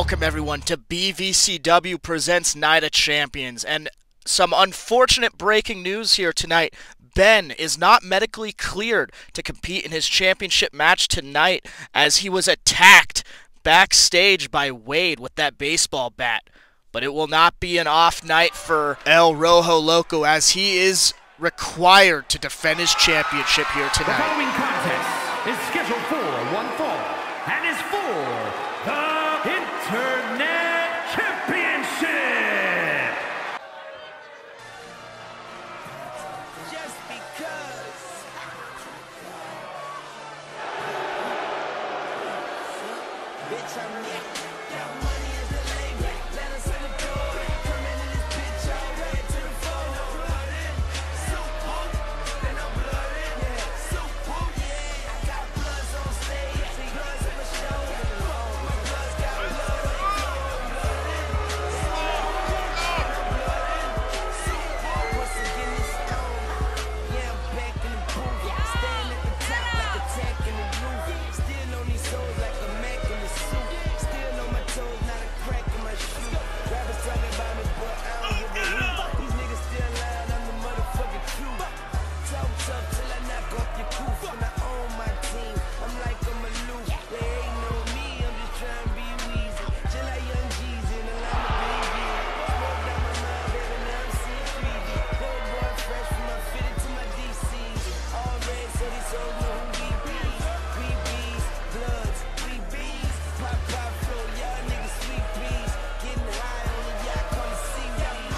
Welcome everyone to BVCW Presents Night of Champions, and some unfortunate breaking news here tonight. Ben is not medically cleared to compete in his championship match tonight as he was attacked backstage by Wade with that baseball bat. But it will not be an off night for El Rojo Loco as he is required to defend his championship here tonight. The following contest is scheduled for one fall and is for the Internet Championship. Just because. Bitch, I'm got money as the label. Let us in the door. Coming in this bitch all red to the floor. So punk, then I'm blooded. Yeah, so punk. Yeah, I got bloods on stage. Bloods on the show. My bloods got blood on the floor. So punk, once again it's on. Yeah, I'm back in the booth. Staying at the top like a tack in the roof. Still on these souls like a Mac in the suit. Still on my toes, not a crack in my shoe. Rappers talking about me, but I don't give a hoot. These niggas still lying, I'm the motherfucking truth. Talk tough till I knock off your coof. When I own my team, I'm like I'm aloof. They ain't know me, I'm just trying to be Weezy. Just like Young Jeezy in the line of baby. Smoke down my mind, baby, now I'm seeing 3D. Little boy fresh from my fitted to my DCs. All red, so these souls know who we be. We bees, bloods, we bees. Pop, pop, flow, y'all niggas sweet bees. Getting high on the yacht, call it seaweed.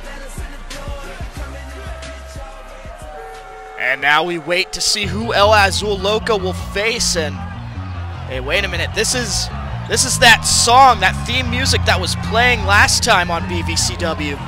Let us in the door, coming in the bitch all red to the And now we wait to see who El Azul Loco will face. And hey, wait a minute, this is that song, that theme music that was playing last time on BVCW.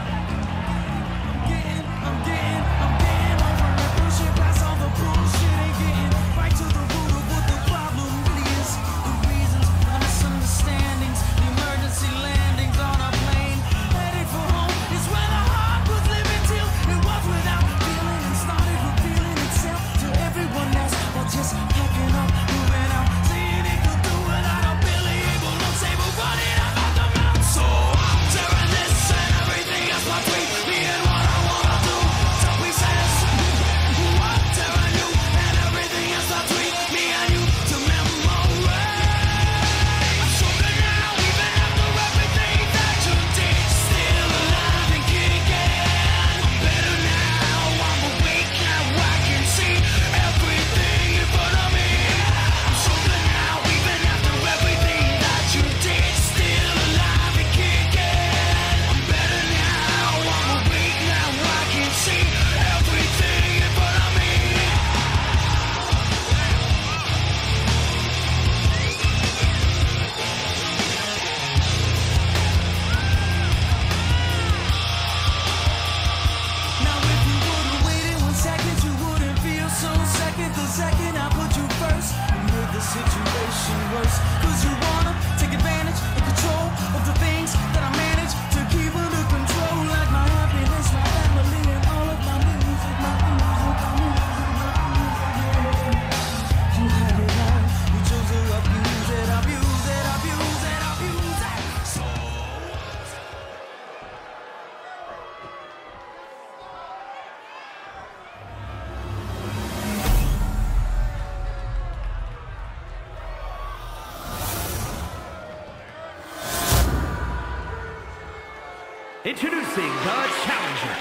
Introducing the challenger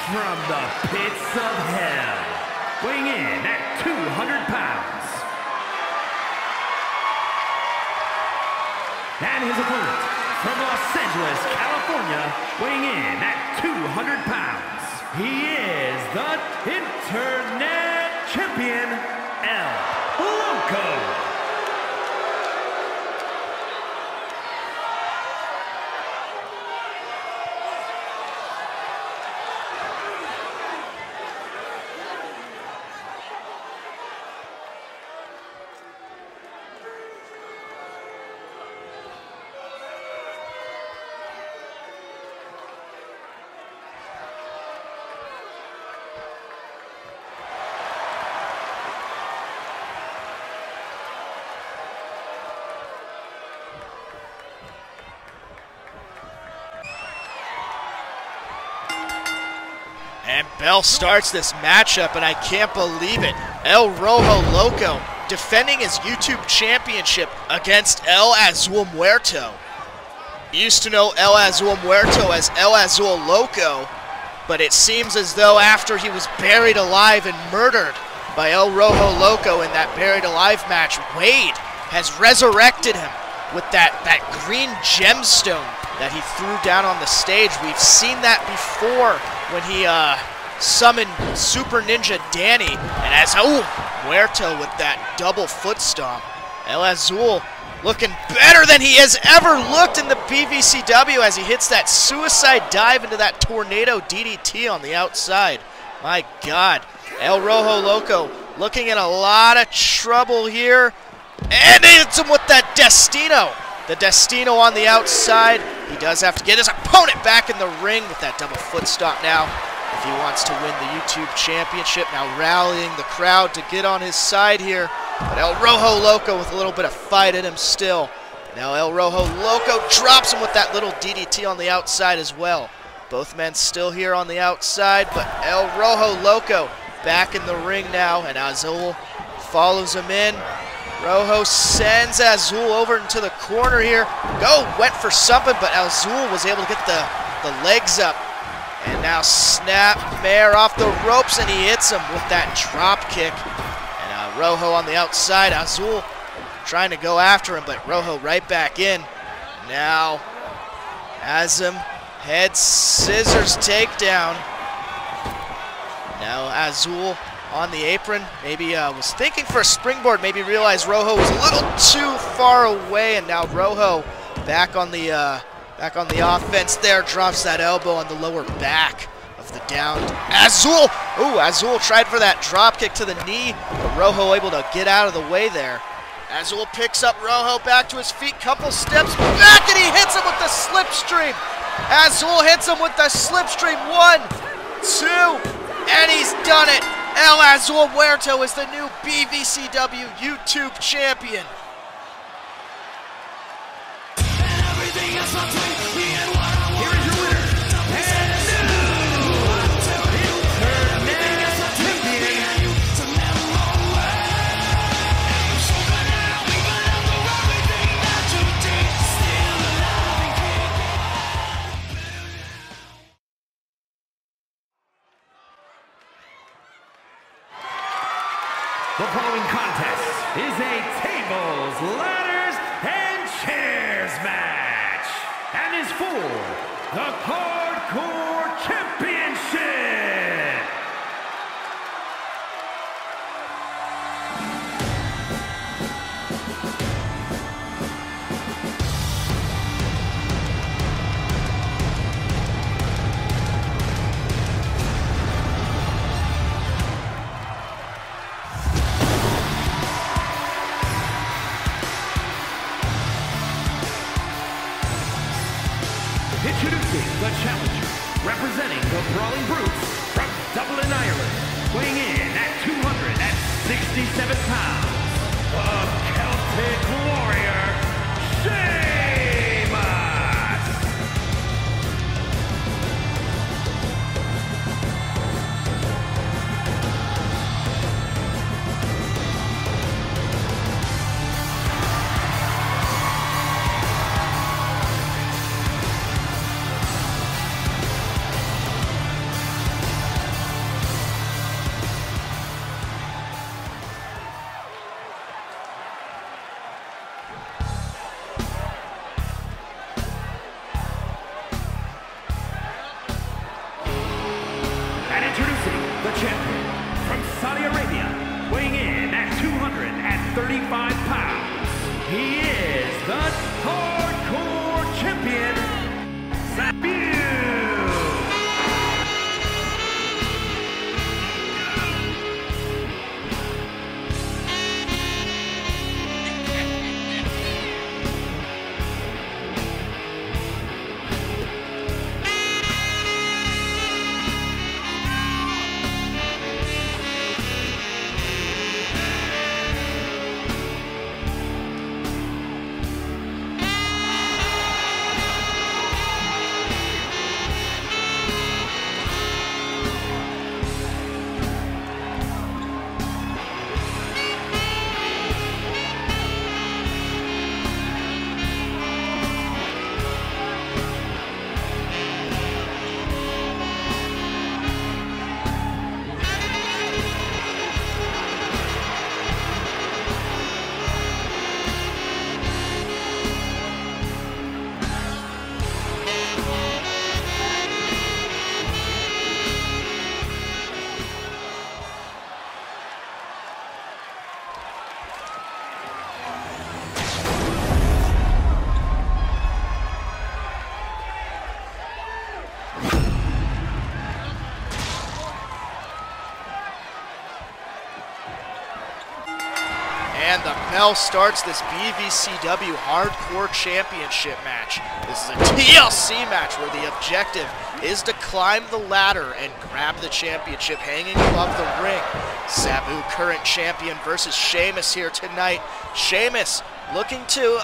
from the pits of hell, weighing in at 200 pounds. And his opponent from Los Angeles, California, weighing in at 200 pounds. He is the Internet Champion, El Loco. And Bell starts this matchup, and I can't believe it. El Rojo Loco defending his YouTube championship against El Azul Muerto. Used to know El Azul Muerto as El Azul Loco, but it seems as though after he was buried alive and murdered by El Rojo Loco in that buried alive match, Wade has resurrected him with that green gemstone that he threw down on the stage. We've seen that before when he summoned Super Ninja Danny, and Azul Muerto with that double foot stomp. El Azul looking better than he has ever looked in the BVCW as he hits that suicide dive into that tornado DDT on the outside. My God, El Rojo Loco looking in a lot of trouble here, and he hits him with that Destino. The Destino on the outside. He does have to get his opponent back in the ring with that double foot stomp now if he wants to win the YouTube championship. Now rallying the crowd to get on his side here. But El Rojo Loco with a little bit of fight in him still. Now El Rojo Loco drops him with that little DDT on the outside as well. Both men still here on the outside, but El Rojo Loco back in the ring now, and Azul follows him in. Rojo sends Azul over into the corner here. Went for something, but Azul was able to get the legs up. And now snap Mare off the ropes, and he hits him with that drop kick. And Rojo on the outside. Azul trying to go after him, but Rojo right back in. Now has him. Head scissors takedown. Now Azul on the apron, maybe was thinking for a springboard, maybe realized Rojo was a little too far away, and now Rojo back on the offense there, drops that elbow on the lower back of the down. Azul! Ooh, Azul tried for that drop kick to the knee, but Rojo able to get out of the way there. Azul picks up Rojo back to his feet, couple steps back, and he hits him with the slipstream. Azul hits him with the slipstream, 1, 2, and he's done it. El Azul Muerto is the new BVCW YouTube champion. The following contest is a tables, ladders, and chairs match, and is for the Hardcore Championship. Introducing the challenger, representing the Brawling Brutes from Dublin, Ireland, weighing in at 267 pounds, the Celtic Warrior, Sheamus! Introducing the champion from Saudi Arabia, weighing in at 235 pounds. He is the Hardcore Champion, Sabu. And the bell starts this BVCW Hardcore Championship match. This is a TLC match where the objective is to climb the ladder and grab the championship hanging above the ring. Sabu, current champion, versus Sheamus here tonight. Sheamus looking to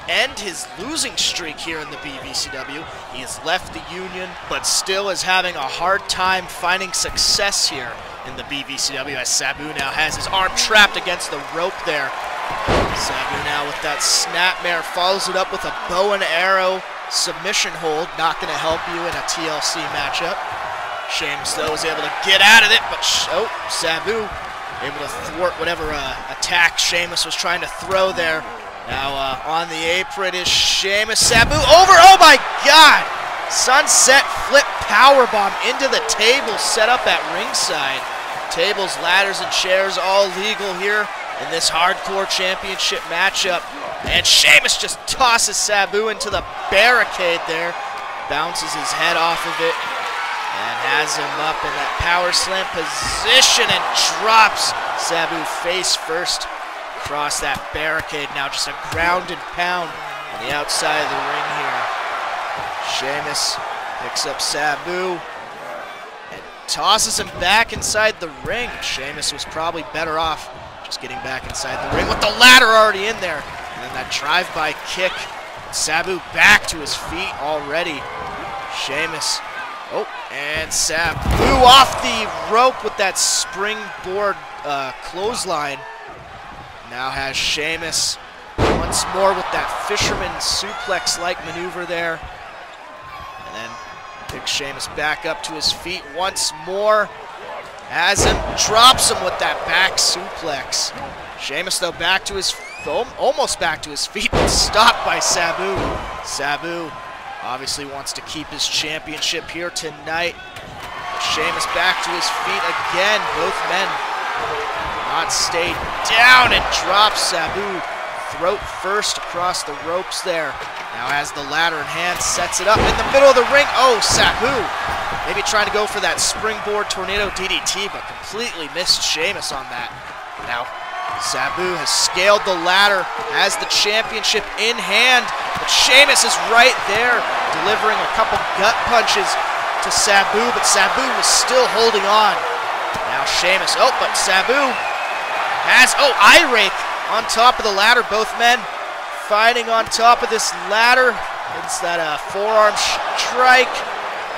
end his losing streak here in the BVCW. He has left the Union, but still is having a hard time finding success here in the BVCW, as Sabu now has his arm trapped against the rope there. Sabu now with that snapmare follows it up with a bow and arrow submission hold. Not going to help you in a TLC matchup. Sheamus, though, is able to get out of it, but Sabu able to thwart whatever attack Sheamus was trying to throw there. Now on the apron is Sheamus. Sabu over. Oh my God! Sunset flip powerbomb into the table set up at ringside. Tables, ladders, and chairs all legal here in this Hardcore Championship matchup. And Sheamus just tosses Sabu into the barricade there. Bounces his head off of it and has him up in that power slam position and drops Sabu face first across that barricade. Now just a ground and pound on the outside of the ring here. Sheamus picks up Sabu and tosses him back inside the ring. Sheamus was probably better off just getting back inside the ring with the ladder already in there. And then that drive-by kick. Sabu back to his feet already. Sheamus. Oh, and Sabu off the rope with that springboard clothesline. Now has Sheamus once more with that fisherman suplex-like maneuver there. And then picks Sheamus back up to his feet once more. Has him, drops him with that back suplex. Sheamus, though, back to his, almost back to his feet, but stopped by Sabu. Sabu obviously wants to keep his championship here tonight. Sheamus back to his feet again. Both men not stayed down and drops Sabu throat first across the ropes there. Now has the ladder in hand, sets it up in the middle of the ring. Oh, Sabu maybe trying to go for that springboard tornado DDT, but completely missed Sheamus on that. Now Sabu has scaled the ladder, has the championship in hand, but Sheamus is right there, delivering a couple gut punches to Sabu, but Sabu was still holding on. Now Sheamus, but Sabu has, eye rake on top of the ladder. Both men fighting on top of this ladder. It's that forearm strike,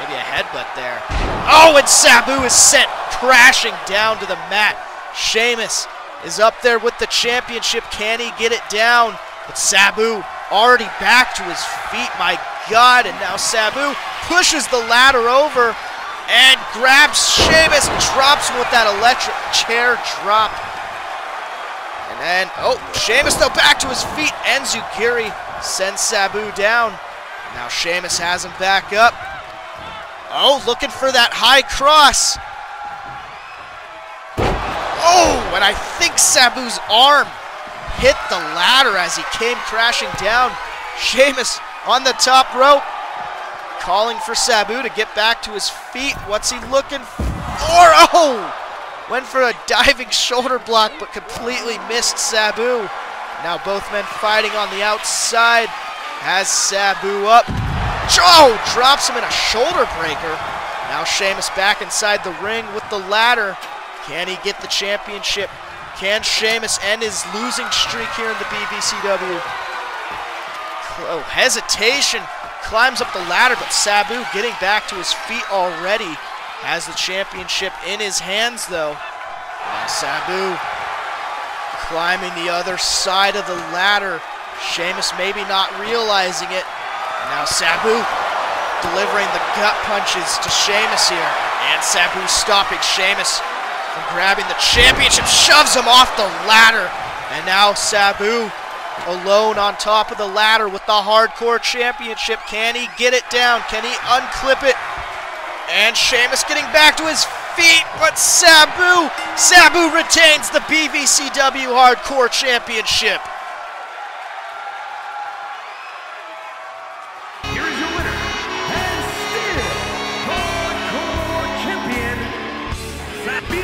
maybe a headbutt there. Oh, and Sabu is sent crashing down to the mat. Sheamus is up there with the championship. Can he get it down? But Sabu already back to his feet, my God. And now Sabu pushes the ladder over and grabs Sheamus, drops him with that electric chair drop. And then, Sheamus, though, back to his feet. Enziguri sends Sabu down. Now Sheamus has him back up. Looking for that high cross. And I think Sabu's arm hit the ladder as he came crashing down. Sheamus on the top rope, calling for Sabu to get back to his feet. What's he looking for? Went for a diving shoulder block, but completely missed Sabu. Now both men fighting on the outside. Has Sabu up. Drops him in a shoulder breaker. Now Sheamus back inside the ring with the ladder. Can he get the championship? Can Sheamus end his losing streak here in the BVCW? Hesitation. Climbs up the ladder, but Sabu getting back to his feet already. Has the championship in his hands, though. Now Sabu climbing the other side of the ladder. Sheamus maybe not realizing it. And now Sabu delivering the gut punches to Sheamus here. And Sabu stopping Sheamus from grabbing the championship. Shoves him off the ladder. And now Sabu alone on top of the ladder with the Hardcore Championship. Can he get it down? Can he unclip it? And Sheamus getting back to his feet, but Sabu retains the BVCW Hardcore Championship. Here is your winner, and still Hardcore Champion, Sabu.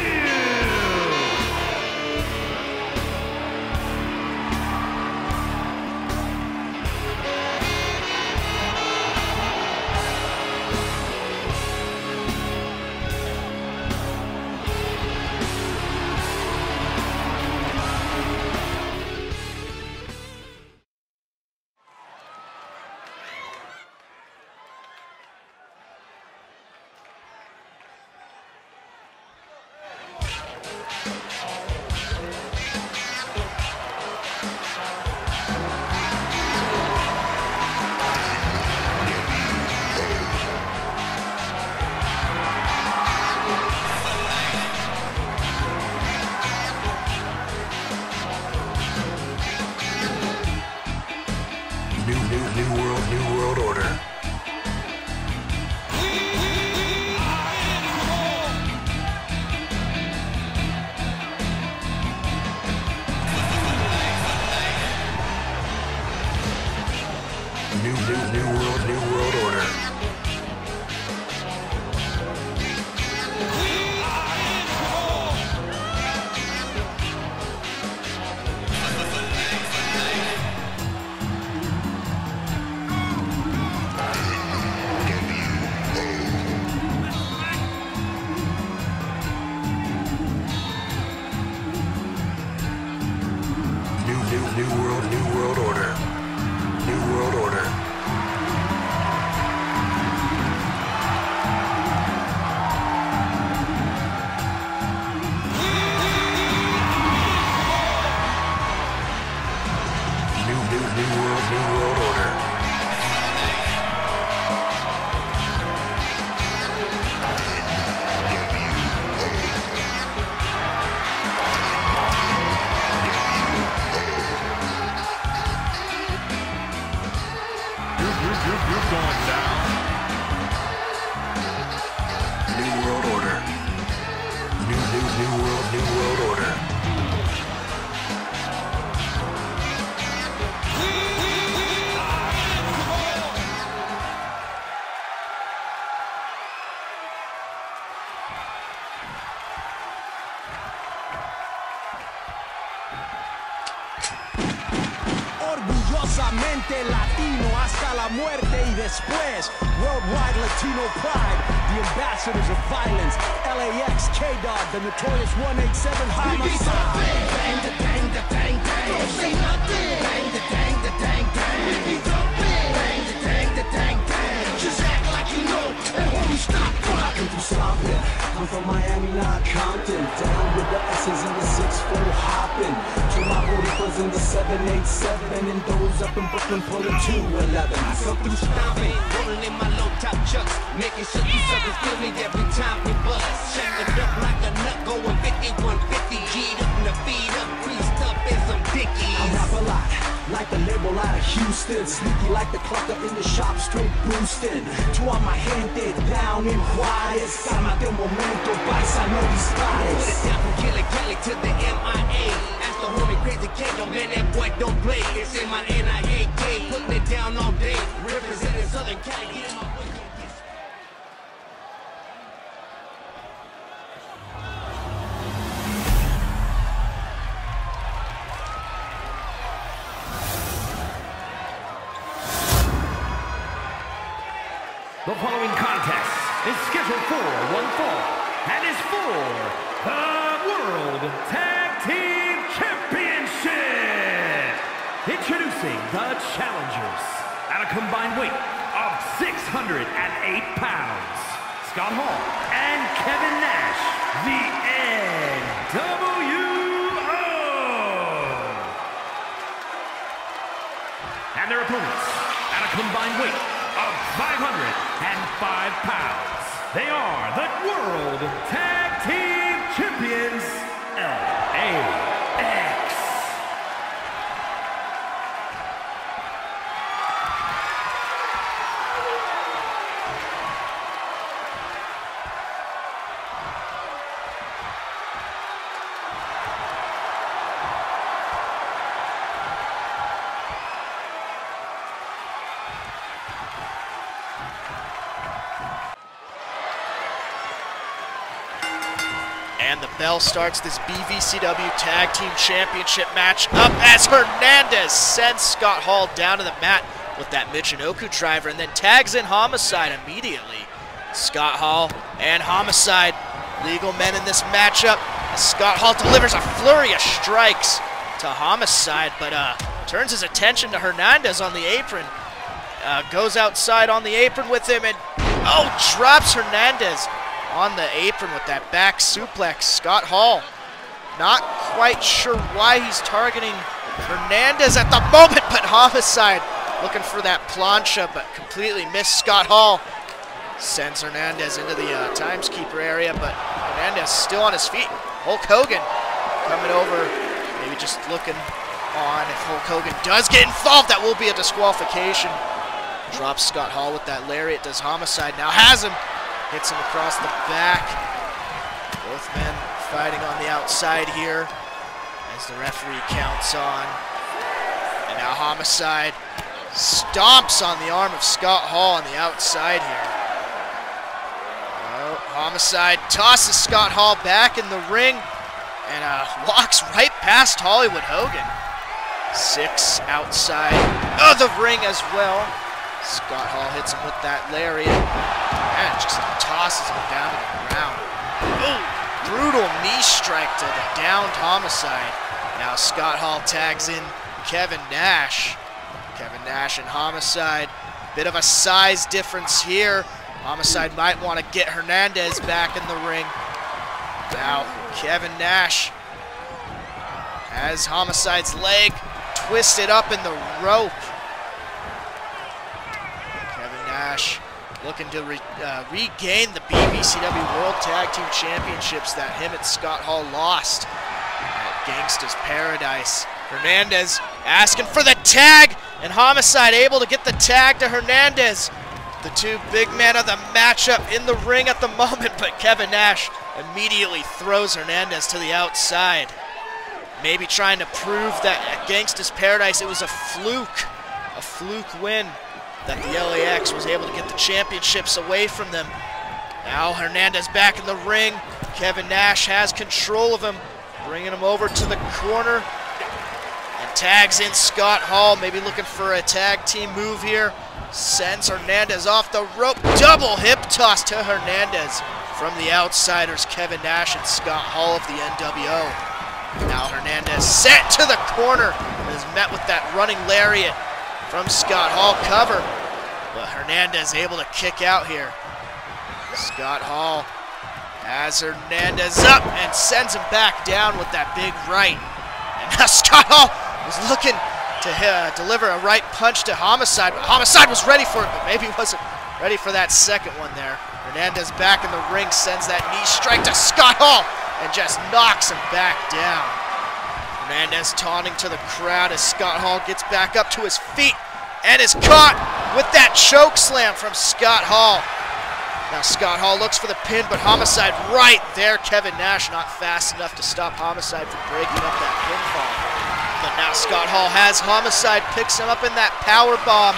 World Order. New World Order. New World Order. You're going down. New World Order. New World Order. Orgullosamente latino hasta la muerte y después. Worldwide Latino pride, the ambassadors of violence. LAX, K-Dog, the notorious 187 homicide. Bang the dang the dang dang. Don't say nothing. Bang the dang the dang dang. You don't bang the dang the dang dang. Just act like you know. And when you stop rocking through stomping. I'm from Miami, not Compton. Down with the S's and the 6-4 hopping. To my boricuas in the 787 and those up in Brooklyn pulling 211. I come through stomping, rolling in my low top chucks, making sure you suckers feel me every time we bust. Shackled up like a nut, going 50, 150, G'd up in the feet up, creased up in some dickies. I rap a lot, like the label out of Houston, sneaky like the clucker in the shop, straight boosting. To all my gente down in Juarez, cálmate un momento, paisa, no disparates. Put it down from Kelly Kelly to the MIA. Ask the homie Crazy K, yo man, that boy don't play. It's in my NIAK, putting it down all day. Representing Southern Cali, get in my way. The following contest is scheduled for one fall and is for the World Tag Team Championship. Introducing the challengers at a combined weight of 608 pounds, Scott Hall and Kevin Nash, the NWO. And their opponents at a combined weight of 505 pounds. They are the World Tag Team Champions, LAX. And the bell starts this BVCW Tag Team Championship match up as Hernandez sends Scott Hall down to the mat with that Michinoku driver and then tags in Homicide immediately. Scott Hall and Homicide, legal men in this matchup. As Scott Hall delivers a flurry of strikes to Homicide, but turns his attention to Hernandez on the apron. Goes outside on the apron with him and, drops Hernandez on the apron with that back suplex. Scott Hall not quite sure why he's targeting Hernandez at the moment, but Homicide looking for that plancha, but completely missed. Scott Hall sends Hernandez into the timeskeeper area, but Hernandez still on his feet. Hulk Hogan coming over, maybe just looking on. If Hulk Hogan does get involved, that will be a disqualification. Drops Scott Hall with that lariat, does Homicide, now has him. Hits him across the back. Both men fighting on the outside here as the referee counts on. And now Homicide stomps on the arm of Scott Hall on the outside here. Homicide tosses Scott Hall back in the ring and walks right past Hollywood Hogan. 6 outside of the ring as well. Scott Hall hits him with that lariat and just tosses him down to the ground. Brutal knee strike to the downed Homicide. Now Scott Hall tags in Kevin Nash. Kevin Nash and Homicide. Bit of a size difference here. Homicide might want to get Hernandez back in the ring. Now, Kevin Nash has Homicide's leg twisted up in the rope. Kevin Nash looking to regain the BVCW World Tag Team Championships that him and Scott Hall lost at Gangsta's Paradise. Hernandez asking for the tag, and Homicide able to get the tag to Hernandez. The two big men of the matchup in the ring at the moment, but Kevin Nash immediately throws Hernandez to the outside. Maybe trying to prove that at Gangsta's Paradise it was a fluke win, that the LAX was able to get the championships away from them. Now Hernandez back in the ring. Kevin Nash has control of him, bringing him over to the corner. And tags in Scott Hall, maybe looking for a tag team move here. Sends Hernandez off the rope. Double hip toss to Hernandez from the outsiders, Kevin Nash and Scott Hall of the NWO. Now Hernandez sent to the corner and is met with that running lariat from Scott Hall cover. But Hernandez able to kick out here. Scott Hall has Hernandez up and sends him back down with that big right. And now Scott Hall was looking to deliver a right punch to Homicide, but Homicide was ready for it, but maybe wasn't ready for that second one there. Hernandez back in the ring, sends that knee strike to Scott Hall, and just knocks him back down. Hernandez taunting to the crowd as Scott Hall gets back up to his feet and is caught with that choke slam from Scott Hall. Now Scott Hall looks for the pin, but Homicide right there. Kevin Nash not fast enough to stop Homicide from breaking up that pinfall. But now Scott Hall has Homicide, picks him up in that power bomb,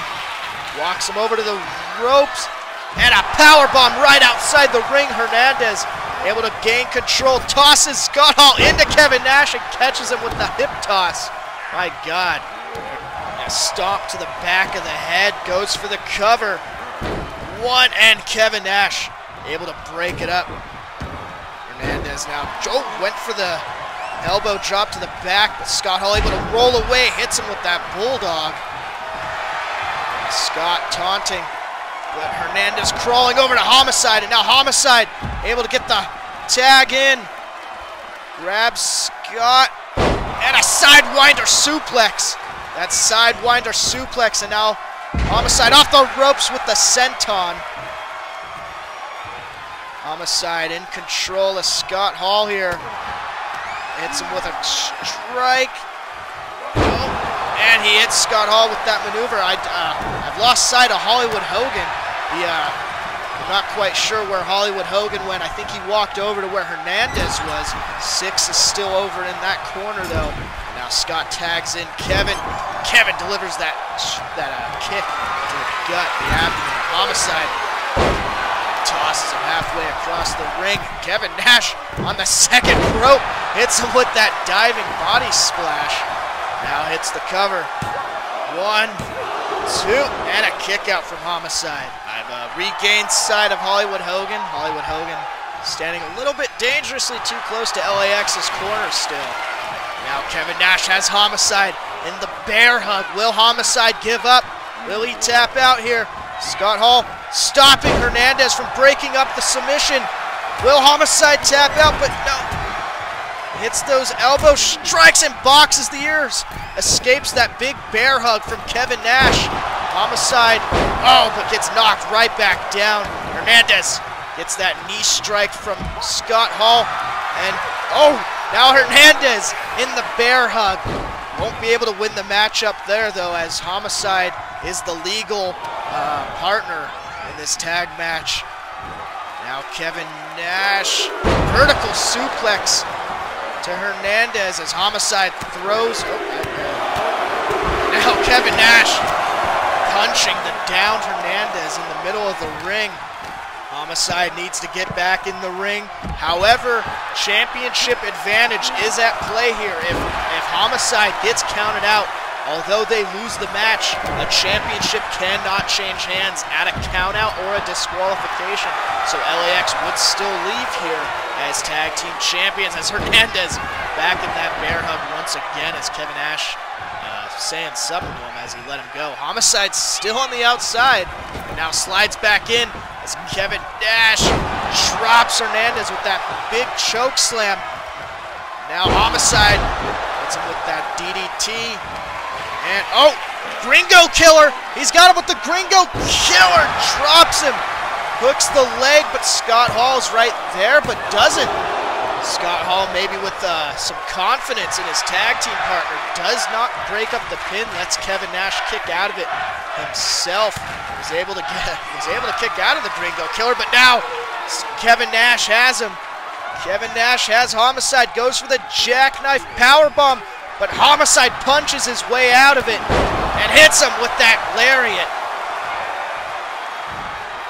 walks him over to the ropes, and a power bomb right outside the ring. Hernandez able to gain control, tosses Scott Hall into Kevin Nash and catches him with the hip toss. My God. A stomp to the back of the head, goes for the cover. One, and Kevin Nash able to break it up. Hernandez now went for the elbow drop to the back, but Scott Hall able to roll away, hits him with that bulldog. Scott taunting, but Hernandez crawling over to Homicide, and now Homicide able to get the tag in. Grabs Scott, and a sidewinder suplex. That sidewinder suplex, and now Homicide off the ropes with the senton. Homicide in control of Scott Hall here. Hits him with a strike. Oh, and he hits Scott Hall with that maneuver. I've lost sight of Hollywood Hogan. I'm not quite sure where Hollywood Hogan went. I think he walked over to where Hernandez was. Six is still over in that corner though. Now Scott tags in Kevin. Kevin delivers that kick to the gut, the abdomen. Homicide tosses him halfway across the ring. Kevin Nash on the second rope hits him with that diving body splash. Now hits the cover. 1, 2, and a kick out from Homicide. I've regained sight of Hollywood Hogan. Hollywood Hogan standing a little bit dangerously too close to LAX's corner still. Now Kevin Nash has Homicide in the bear hug. Will Homicide give up? Will he tap out here? Scott Hall stopping Hernandez from breaking up the submission. Will Homicide tap out? But no. Hits those elbow strikes and boxes the ears. Escapes that big bear hug from Kevin Nash. Homicide, but gets knocked right back down. Hernandez gets that knee strike from Scott Hall. And, now Hernandez in the bear hug. Won't be able to win the matchup there, though, as Homicide is the legal partner in this tag match. Now Kevin Nash, vertical suplex to Hernandez as Homicide throws. Now Kevin Nash punching the downed Hernandez in the middle of the ring. Homicide needs to get back in the ring. However, championship advantage is at play here. If Homicide gets counted out, although they lose the match, a championship cannot change hands at a countout or a disqualification. So LAX would still leave here as tag team champions, as Hernandez back in that bear hug once again as Kevin Nash saying something to him as he let him go. Homicide still on the outside, and now slides back in as Kevin Nash drops Hernandez with that big choke slam. Now Homicide hits him with that DDT, and oh, Gringo Killer! He's got him with the Gringo Killer! Drops him! Hooks the leg, but Scott Hall's right there, but doesn't. Scott Hall, maybe with some confidence in his tag team partner, does not break up the pin, lets Kevin Nash kick out of it himself. Was able to kick out of the Gringo Killer, but now Kevin Nash has him. Kevin Nash has Homicide, goes for the jackknife powerbomb, but Homicide punches his way out of it and hits him with that lariat.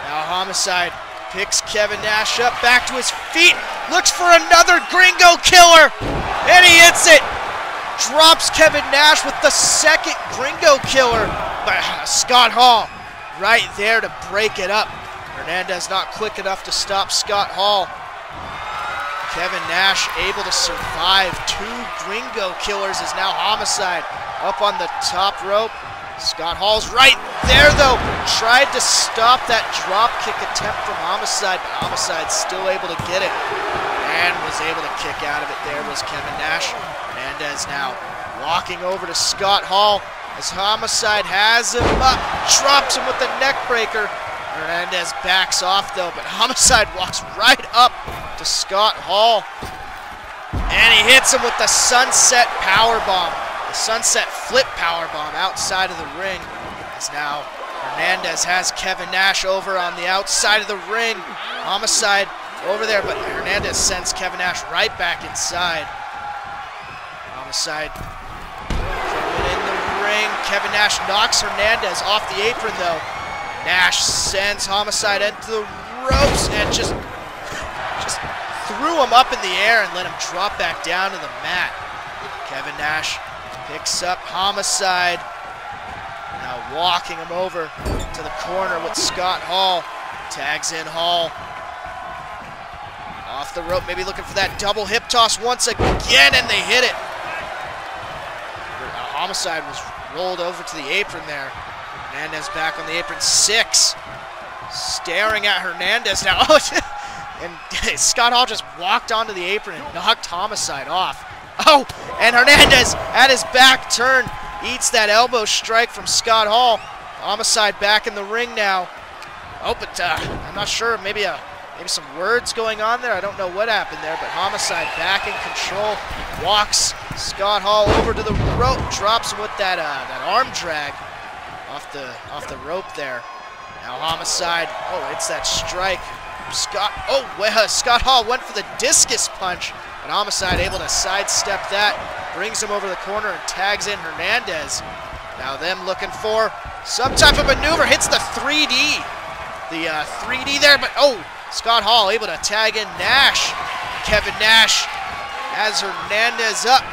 Now Homicide picks Kevin Nash up, back to his feet, looks for another Gringo Killer, and he hits it. Drops Kevin Nash with the second Gringo Killer, but Scott Hall right there to break it up. Hernandez not quick enough to stop Scott Hall. Kevin Nash able to survive 2 Gringo Killers as now Homicide up on the top rope. Scott Hall's right there, though. Tried to stop that drop kick attempt from Homicide, but Homicide's still able to get it. And was able to kick out of it there was Kevin Nash. Hernandez now walking over to Scott Hall as Homicide has him up. Drops him with the neck breaker. Hernandez backs off, though, but Homicide walks right up to Scott Hall. And he hits him with the sunset powerbomb. The sunset flip powerbomb outside of the ring. As now Hernandez has Kevin Nash over on the outside of the ring. Homicide over there, but Hernandez sends Kevin Nash right back inside. Homicide coming in the ring. Kevin Nash knocks Hernandez off the apron, though. Nash sends Homicide into the ropes and just threw him up in the air and let him drop back down to the mat. Kevin Nash picks up Homicide, now walking him over to the corner with Scott Hall. Tags in Hall. Off the rope, maybe looking for that double hip toss once again, and they hit it. Homicide was rolled over to the apron there. Hernandez back on the apron, 6. Staring at Hernandez now. And Scott Hall just walked onto the apron and knocked Homicide off. Oh, and Hernandez at his back turn eats that elbow strike from Scott Hall. Homicide back in the ring now. Oh, but I'm not sure. Maybe some words going on there. I don't know what happened there, but Homicide back in control. Walks Scott Hall over to the rope, drops him with that arm drag off the rope there. Now Homicide. Oh, it's that strike. Scott Hall went for the discus punch. But Homicide able to sidestep that, brings him over the corner and tags in Hernandez. Now them looking for some type of maneuver, hits the 3D. The 3D there, but oh, Scott Hall able to tag in Nash. Kevin Nash has Hernandez up.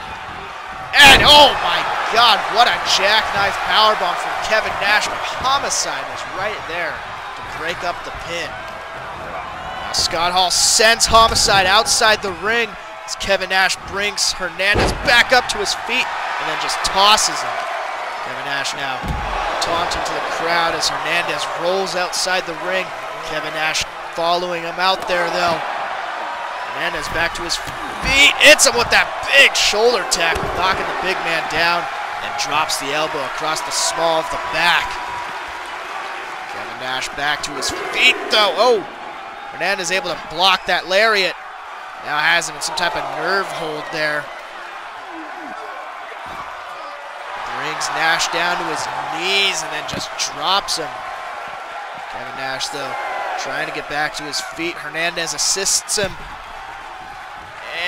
And oh my God, what a jackknife powerbomb from Kevin Nash. But Homicide was right there to break up the pin. Now Scott Hall sends Homicide outside the ring. As Kevin Nash brings Hernandez back up to his feet and then just tosses him. Kevin Nash now taunting to the crowd as Hernandez rolls outside the ring. Kevin Nash following him out there, though. Hernandez back to his feet, hits him with that big shoulder tackle, knocking the big man down, and drops the elbow across the small of the back. Kevin Nash back to his feet, though. Oh, Hernandez able to block that lariat. Now has him in some type of nerve hold there. Brings Nash down to his knees and then just drops him. Kevin Nash, though, trying to get back to his feet. Hernandez assists him.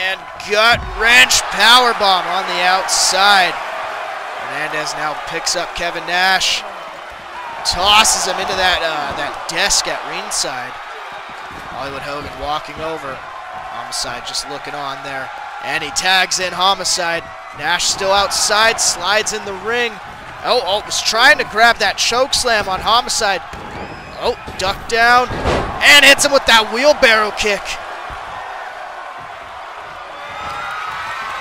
And gut wrench powerbomb on the outside. Hernandez now picks up Kevin Nash. Tosses him into that desk at ringside. Hollywood Hogan walking over. Homicide just looking on there. And he tags in Homicide. Nash still outside, slides in the ring. Oh, was trying to grab that choke slam on Homicide. Oh, ducked down. And hits him with that wheelbarrow kick.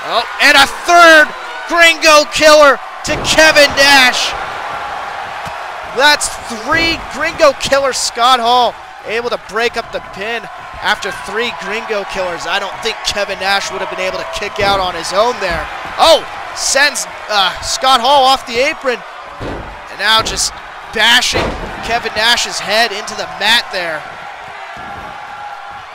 Oh, and a third Gringo Killer to Kevin Nash. That's 3 Gringo Killers. Scott Hall able to break up the pin after 3 Gringo Killers. I don't think Kevin Nash would have been able to kick out on his own there. Oh, sends Scott Hall off the apron. And now just bashing Kevin Nash's head into the mat there.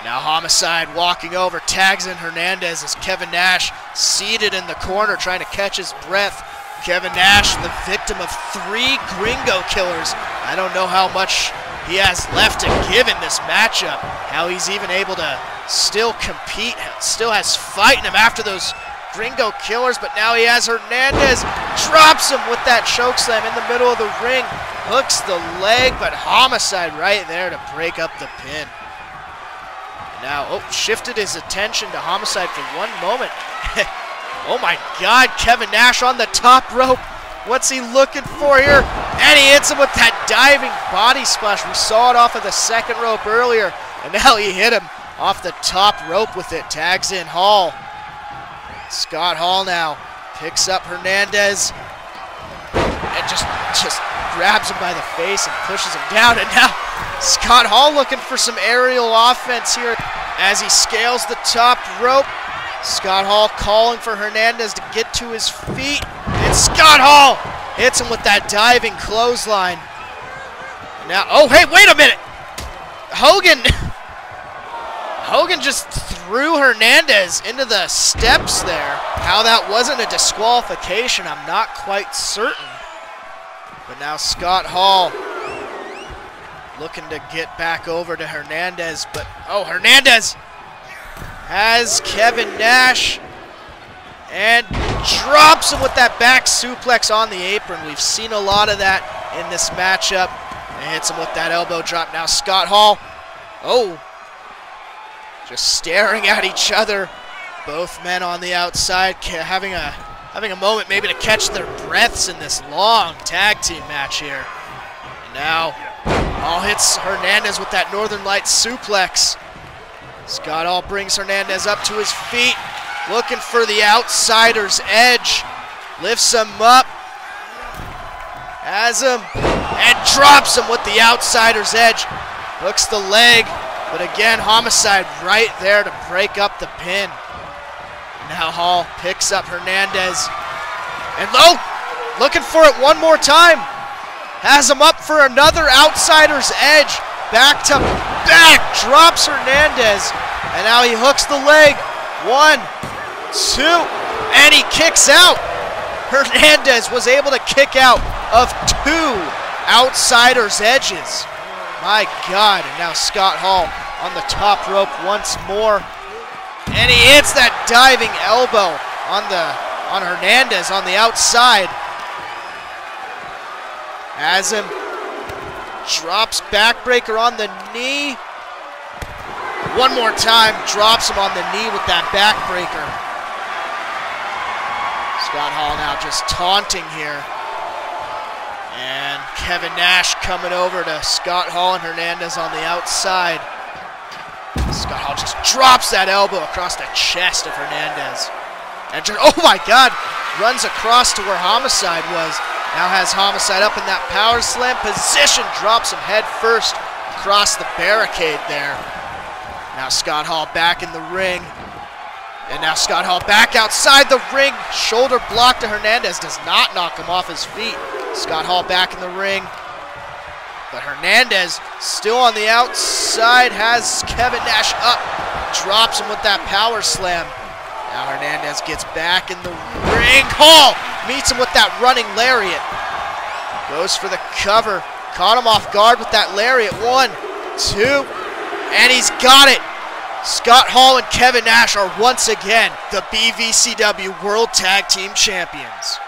Now Homicide walking over, tags in Hernandez as Kevin Nash seated in the corner trying to catch his breath. Kevin Nash, the victim of 3 Gringo Killers. I don't know how much he has left to give in this matchup. How he's even able to still compete, still has fight in him after those Gringo Killers, but now he has Hernandez, drops him with that chokeslam in the middle of the ring, hooks the leg, but Homicide right there to break up the pin. Now, shifted his attention to Homicide for one moment. Oh my God, Kevin Nash on the top rope. What's he looking for here? And he hits him with that diving body splash. We saw it off of the second rope earlier, and now he hit him off the top rope with it. Tags in Hall. Scott Hall now picks up Hernandez and just grabs him by the face and pushes him down. And now Scott Hall looking for some aerial offense here as he scales the top rope. Scott Hall calling for Hernandez to get to his feet. And Scott Hall hits him with that diving clothesline. Now, oh, hey, wait a minute. Hogan just threw Hernandez into the steps there. How that wasn't a disqualification, I'm not quite certain. But now Scott Hall looking to get back over to Hernandez. But, oh, Hernandez has Kevin Nash and drops him with that back suplex on the apron. We've seen a lot of that in this matchup. And hits him with that elbow drop. Now Scott Hall, just staring at each other. Both men on the outside having a moment maybe to catch their breaths in this long tag team match here. And now Hall hits Hernandez with that Northern Lights suplex. Scott Hall brings Hernandez up to his feet, looking for the outsider's edge. Lifts him up, has him, and drops him with the outsider's edge. Hooks the leg, but again, Homicide right there to break up the pin. Now Hall picks up Hernandez, and looking for it one more time. Has him up for another outsider's edge. Back to back, drops Hernandez, and now he hooks the leg. 1, 2, and he kicks out. Hernandez was able to kick out of 2 outsider's edges. My God, and now Scott Hall on the top rope once more. And he hits that diving elbow on Hernandez on the outside. Has him, drops backbreaker on the knee. One more time, drops him on the knee with that backbreaker. Scott Hall now just taunting here. And Kevin Nash coming over to Scott Hall and Hernandez on the outside. Scott Hall just drops that elbow across the chest of Hernandez. And just, oh my God, runs across to where Homicide was. Now has Homicide up in that power slam position, drops him head first across the barricade there. Now Scott Hall back in the ring. And now Scott Hall back outside the ring. Shoulder block to Hernandez, does not knock him off his feet. Scott Hall back in the ring. But Hernandez still on the outside, has Kevin Nash up. Drops him with that power slam. Now Hernandez gets back in the ring. Hall meets him with that running lariat. Goes for the cover. Caught him off guard with that lariat. 1, 2, and he's got it. Scott Hall and Kevin Nash are once again the BVCW World Tag Team Champions.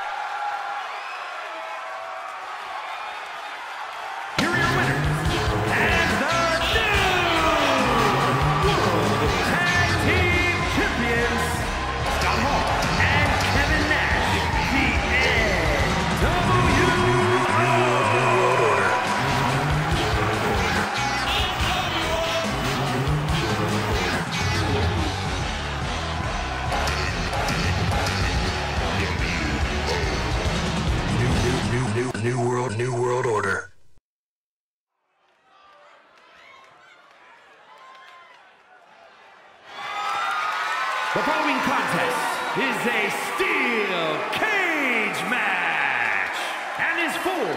following contest is a steel cage match and is for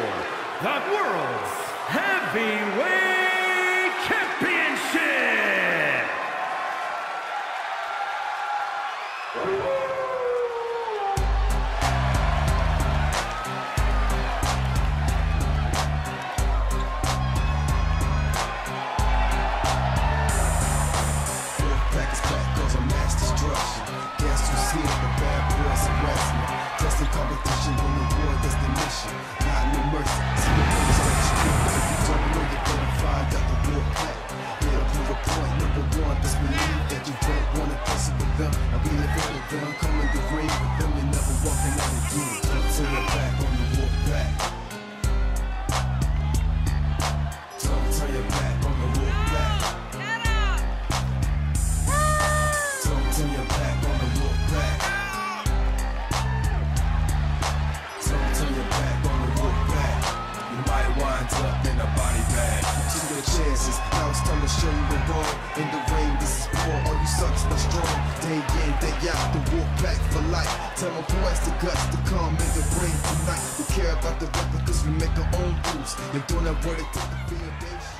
the World's Heavyweight Championship. Now it's time to show you the wrong. In the ring, this is war. All you sucks are strong. Day in, day out, the wolf pack for life. Tell my boys the guts to come in the ring tonight. We care about the record cause we make our own rules. And doing that what it takes to be a nation.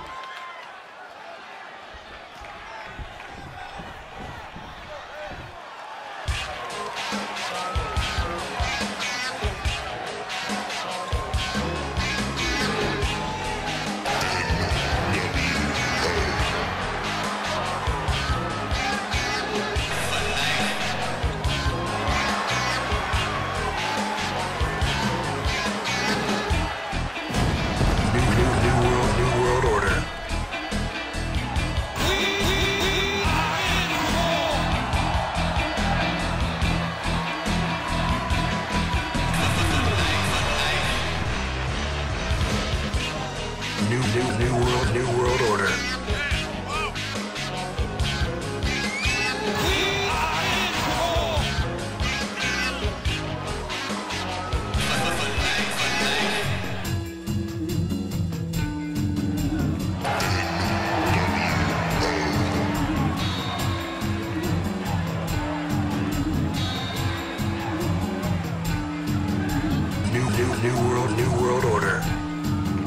New World Order. New World Order.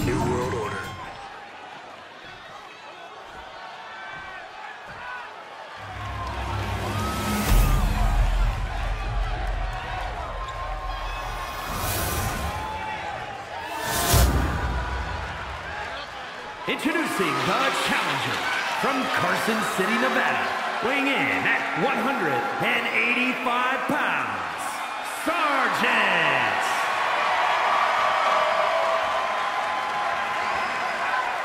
New World Order. Introducing the challenger from Carson City, Nevada, weighing in at 185 pounds, Sergeant.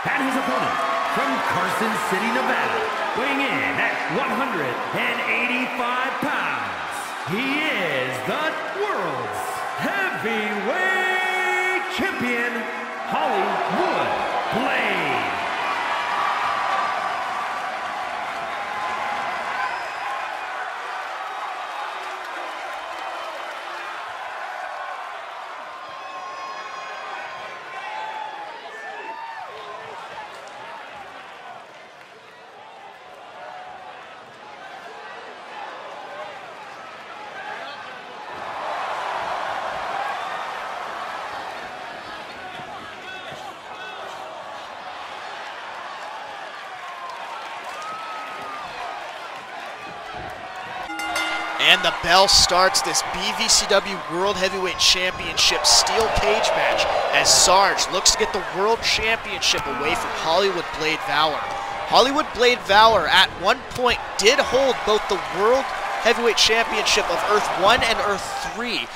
And his opponent from Carson City, Nevada, weighing in at 185 pounds, he is the World's Heavyweight Champion, Hollywood Blade. And the bell starts this BVCW World Heavyweight Championship steel cage match as Sarge looks to get the World Championship away from Hollywood Blade Valor. Hollywood Blade Valor at one point did hold both the World Heavyweight Championship of Earth 1 and Earth 3,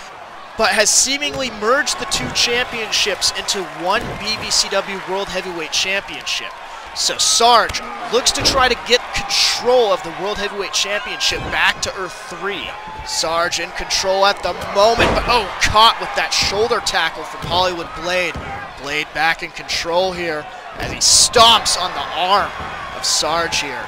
but has seemingly merged the two championships into one BVCW World Heavyweight Championship. So Sarge looks to try to get control of the World Heavyweight Championship back to Earth 3. Sarge in control at the moment, but caught with that shoulder tackle from Hollywood Blade. Blade back in control here as he stomps on the arm of Sarge here.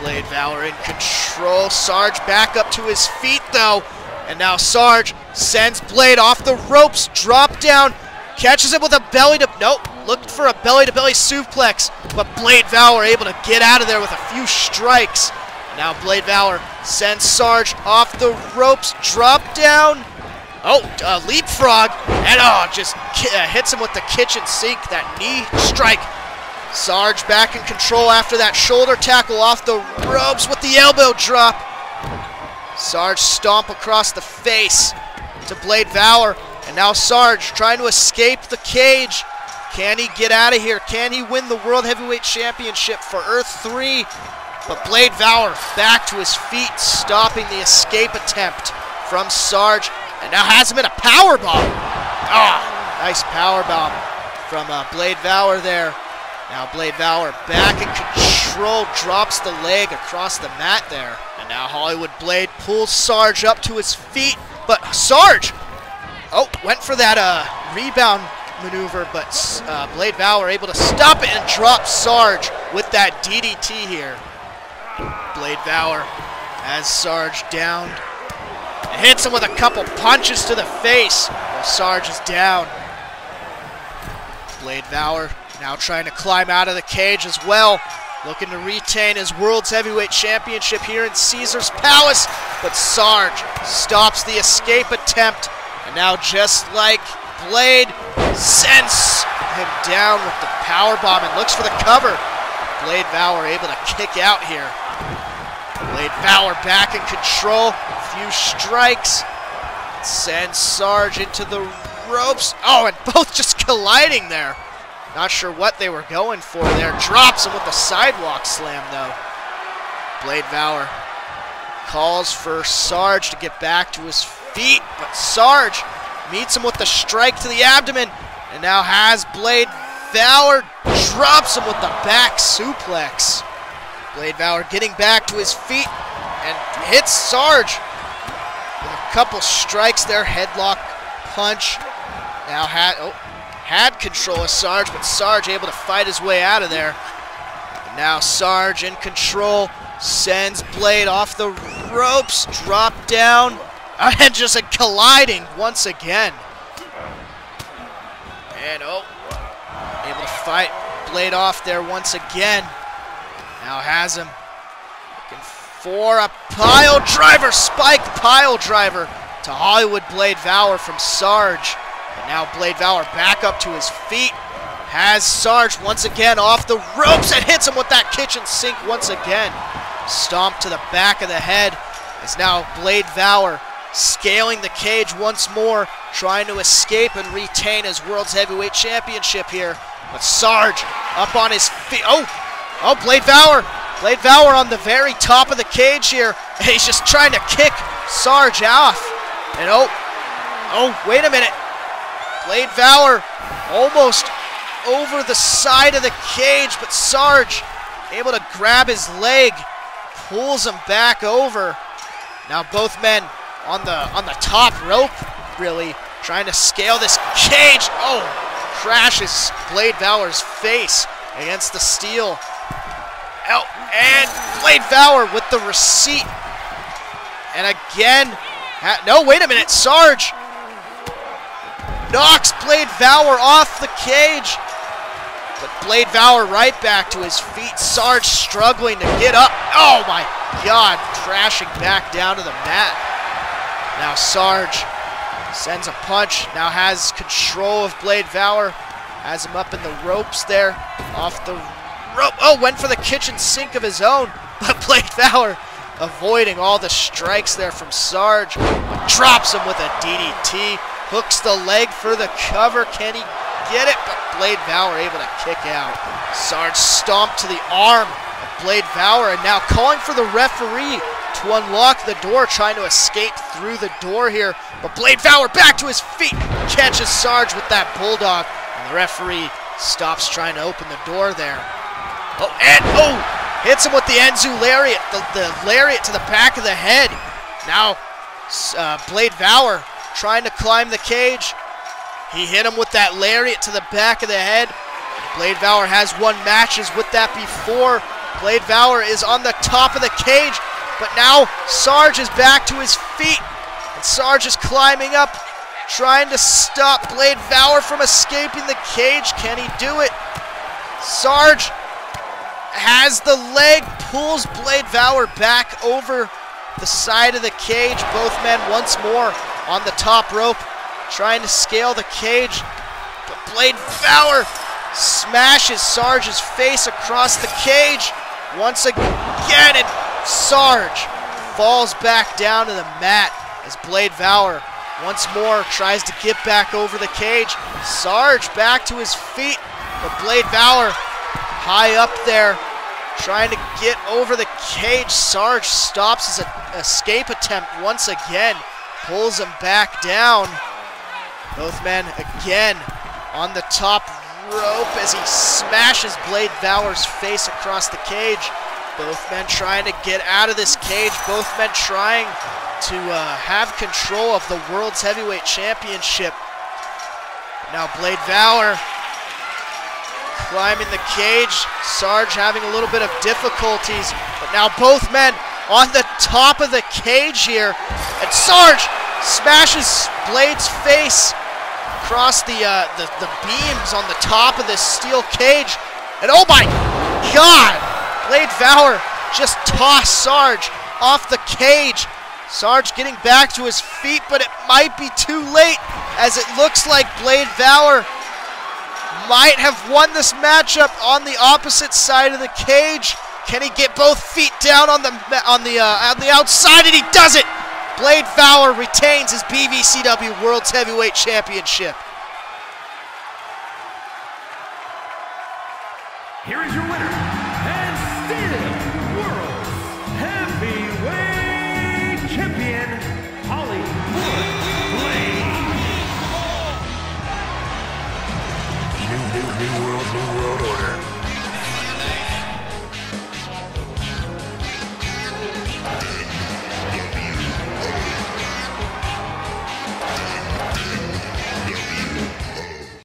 Blade Valor in control. Sarge back up to his feet though. And now Sarge sends Blade off the ropes, drop down, catches him with a belly to, nope, looked for a belly-to-belly suplex, but Blade Valor able to get out of there with a few strikes. And now Blade Valor Sends Sarge off the ropes, drop down. Oh, leapfrog, and just hits him with the kitchen sink, that knee strike. Sarge back in control after that shoulder tackle off the ropes with the elbow drop. Sarge stomp across the face to Blade Valor, and now Sarge trying to escape the cage. Can he get out of here? Can he win the World Heavyweight Championship for Earth 3? But Blade Valor back to his feet, stopping the escape attempt from Sarge, and now has him in a powerbomb. Nice powerbomb from Blade Valor there. Now Blade Valor back in control, drops the leg across the mat there. And now Hollywood Blade pulls Sarge up to his feet, but Sarge, went for that rebound maneuver, but Blade Valor able to stop it and drop Sarge with that DDT here. Blade Valor has Sarge down. Hits him with a couple punches to the face while Sarge is down. Blade Valor now trying to climb out of the cage as well, looking to retain his World's Heavyweight Championship here in Caesar's Palace, but Sarge stops the escape attempt, and now just like Blade, sends him down with the powerbomb and looks for the cover. Blade Valor able to kick out here. Blade Valor back in control, a few strikes, sends Sarge into the ropes. And both just colliding there. Not sure what they were going for there. Drops him with the sidewalk slam though. Blade Valor calls for Sarge to get back to his feet, but Sarge meets him with the strike to the abdomen, and now has Blade Valor, drops him with the back suplex. Blade Valor getting back to his feet and hits Sarge with a couple strikes there. Headlock punch. Now had control of Sarge, but Sarge able to fight his way out of there. And now Sarge in control, sends Blade off the ropes, drop down, and just colliding once again. And able to fight Blade off there once again. Now has him looking for a pile driver, spike pile driver to Hollywood Blade Valor from Sarge. And now Blade Valor back up to his feet, has Sarge once again off the ropes and hits him with that kitchen sink once again. Stomp to the back of the head is now Blade Valor scaling the cage once more, trying to escape and retain his World's Heavyweight Championship here. But Sarge up on his feet. Blade Valor. Blade Valor on the very top of the cage here. And he's just trying to kick Sarge off. And wait a minute. Blade Valor almost over the side of the cage, but Sarge able to grab his leg, pulls him back over. Now both men on the top rope, really trying to scale this cage. Crashes Blade Valor's face against the steel. And Blade Valor with the receipt. And again, no, wait a minute, Sarge knocks Blade Valor off the cage. But Blade Valor right back to his feet. Sarge struggling to get up. Oh my God, crashing back down to the mat. Now Sarge sends a punch, now has control of Blade Valor, has him up in the ropes there, off the rope. Went for the kitchen sink of his own, but Blade Valor avoiding all the strikes there from Sarge. Drops him with a DDT, hooks the leg for the cover. Can he get it? But Blade Valor able to kick out. Sarge stomped to the arm of Blade Valor, and now calling for the referee to unlock the door, trying to escape through the door here. But Blade Valor back to his feet, catches Sarge with that bulldog, and the referee stops trying to open the door there. Hits him with the Enzu lariat, the lariat to the back of the head. Now Blade Valor trying to climb the cage. He hit him with that lariat to the back of the head. Blade Valor has won matches with that before. Blade Valor is on the top of the cage, but now Sarge is back to his feet, and Sarge is climbing up, trying to stop Blade Valor from escaping the cage. Can he do it? Sarge has the leg, pulls Blade Valor back over the side of the cage. Both men once more on the top rope, trying to scale the cage. But Blade Valor smashes Sarge's face across the cage once again, and Sarge falls back down to the mat as Blade Valor once more tries to get back over the cage. Sarge back to his feet, but Blade Valor high up there trying to get over the cage. Sarge stops his escape attempt once again, pulls him back down. Both men again on the top rope as he smashes Blade Valor's face across the cage. Both men trying to get out of this cage. Both men trying to have control of the World's Heavyweight Championship. Now Blade Valor climbing the cage. Sarge having a little bit of difficulties, but now both men on the top of the cage here. And Sarge smashes Blade's face across the beams on the top of this steel cage. And oh my God! Blade Valor just tossed Sarge off the cage. Sarge getting back to his feet, but it might be too late, as it looks like Blade Valor might have won this matchup on the opposite side of the cage. Can he get both feet down on the outside? And he does it! Blade Valor retains his BVCW World's Heavyweight Championship. Here is your winner, and still World's Heavyweight Champion, Hollywood Blade. New world order.